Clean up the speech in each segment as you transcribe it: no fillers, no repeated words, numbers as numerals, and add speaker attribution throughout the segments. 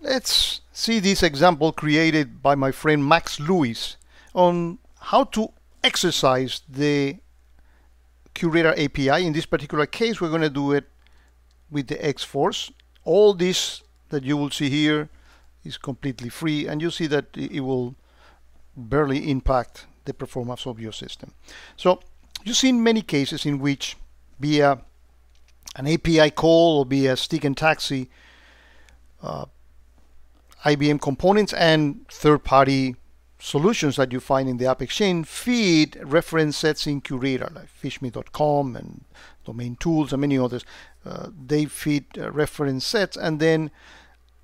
Speaker 1: Let's see this example created by my friend Max Lewis on how to exercise the QRadar API. In this particular case, we're going to do it with the X-Force. All this that you will see here is completely free, and you see that it will barely impact the performance of your system. So you've seen many cases in which via an API call or via stick and taxi, IBM components and third-party solutions that you find in the App Exchange feed reference sets in QRadar, like fishme.com and Domain Tools and many others. They feed reference sets, and then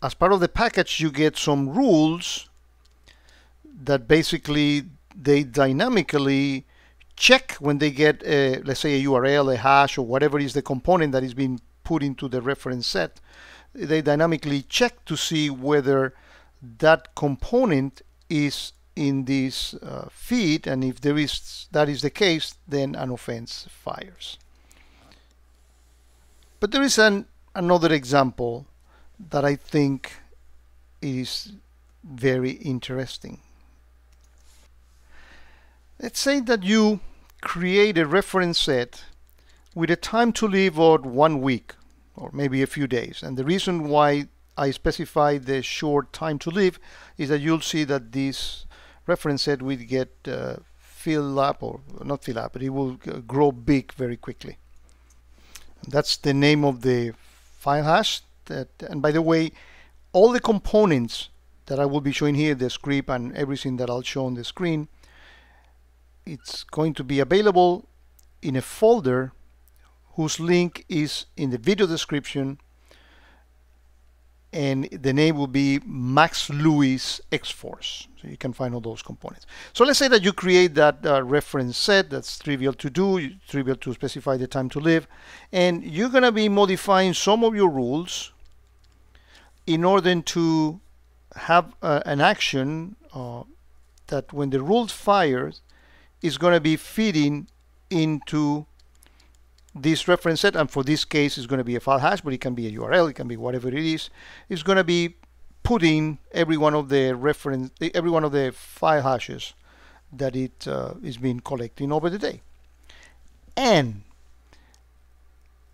Speaker 1: as part of the package you get some rules that basically they dynamically check when they get let's say a URL, a hash, or whatever is the component that is being put into the reference set. They dynamically check to see whether that component is in this feed, and if that is the case, then an offense fires. But there is another example that I think is very interesting. Let's say that you create a reference set with a time to live of 1 week or maybe a few days. And the reason why I specify the short time to live is that you'll see that this reference set will get filled up, or not fill up, but it will grow big very quickly. And that's the name of the file hash. And by the way, all the components that I will be showing here, the script and everything that I'll show on the screen, it's going to be available in a folder whose link is in the video description, and the name will be Max Lewis X-Force. So you can find all those components. So let's say that you create that reference set. That's trivial to do, trivial to specify the time to live, and you're going to be modifying some of your rules in order to have an action that when the rule fires is going to be feeding into this reference set, and for this case it's going to be a file hash, but it can be a URL, it can be whatever it is. It's going to be putting every one of the file hashes that it is been collecting over the day. And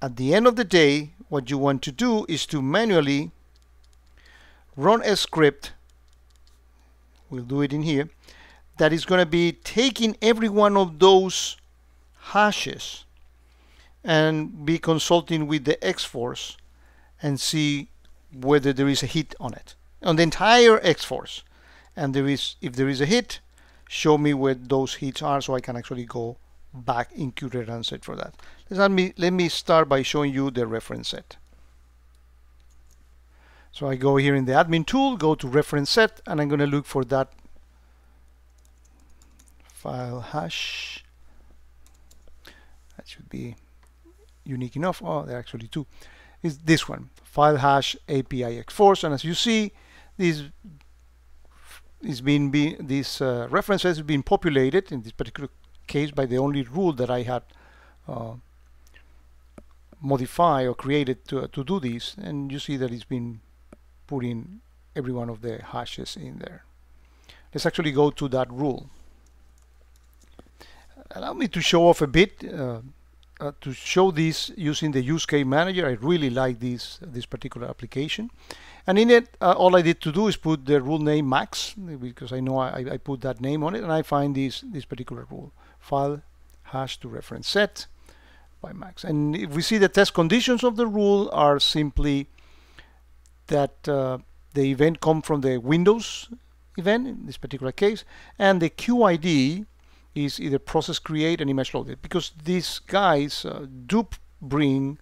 Speaker 1: at the end of the day, what you want to do is to manually run a script, we'll do it in here, that is going to be taking every one of those hashes and be consulting with the X-Force and see whether there is a hit on it, on the entire X-Force. And if there is a hit, show me where those hits are so I can actually go back in QRadar and search for that. Let me start by showing you the reference set. So I go here in the admin tool, go to reference set, and I'm going to look for that file hash. That should be unique enough. Oh, there are actually two. Is this one, file hash API X-Force, and as you see, this reference has been populated in this particular case by the only rule that I had modified or created to do this, and you see that it's been putting every one of the hashes in there. Let's actually go to that rule. Allow me to show off a bit. To show this using the use case manager. I really like this particular application, and in it all I did to do is put the rule name Max, because I know I put that name on it, and I find this particular rule, file hash to reference set by Max. And if we see the test conditions of the rule are simply that the event comes from the Windows event in this particular case, and the QID is either process create and image loaded, because these guys do bring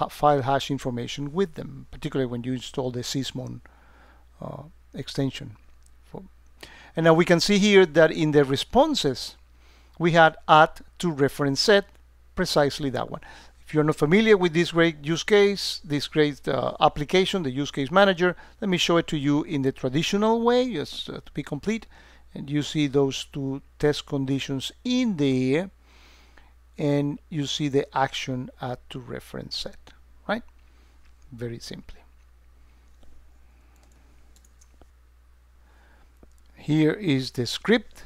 Speaker 1: file hash information with them, particularly when you install the Sysmon extension. And now we can see here that in the responses we had add to reference set, precisely that one. If you're not familiar with this great use case, this great application, the use case manager, let me show it to you in the traditional way, just to be complete. And you see those two test conditions in there, and you see the action add to reference set, right? Very simply. Here is the script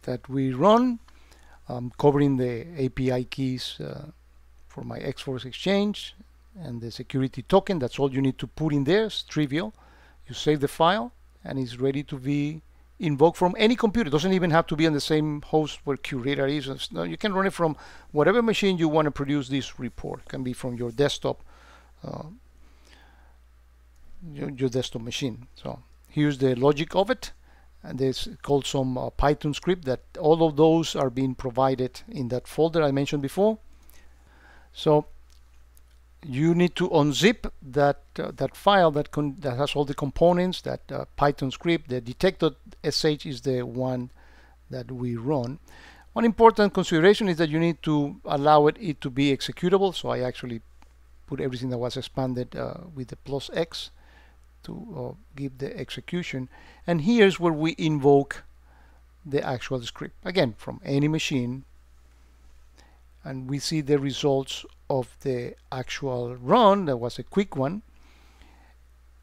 Speaker 1: that we run, covering the API keys for my Xforce Exchange and the security token. That's all you need to put in there. It's trivial. You save the file and it's ready to be invoked from any computer. It doesn't even have to be on the same host where QRadar is. No, you can run it from whatever machine you want to produce this report. It can be from your desktop, your desktop machine. So here's the logic of it, and there's called some Python script. That all of those are being provided in that folder I mentioned before. So you need to unzip that file that has all the components. That Python script, the detect.sh is the one that we run. One important consideration is that you need to allow it to be executable. So I actually put everything that was expanded with the +X to give the execution. And here's where we invoke the actual script, again from any machine, and we see the results of the actual run. That was a quick one,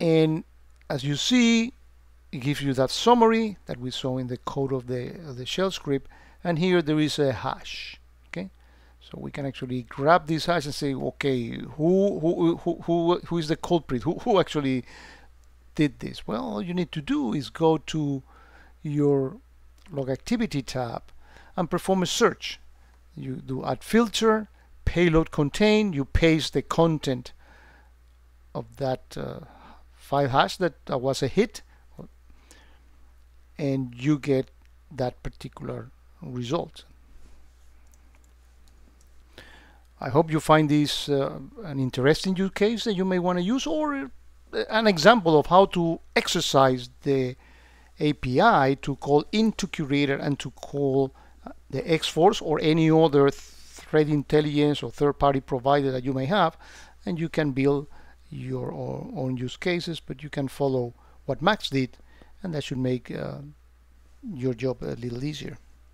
Speaker 1: and as you see, it gives you that summary that we saw in the code of the shell script. And here there is a hash. Okay, so we can actually grab this hash and say, okay, who is the culprit? Who actually did this? Well, all you need to do is go to your log activity tab and perform a search. You do add filter, payload contain, you paste the content of that file hash that was a hit, and you get that particular result. I hope you find this an interesting use case that you may want to use, or an example of how to exercise the API to call into QRadar and to call the Xforce or any other threat intelligence or third-party provider that you may have, and you can build your own use cases, but you can follow what Max did, and that should make your job a little easier.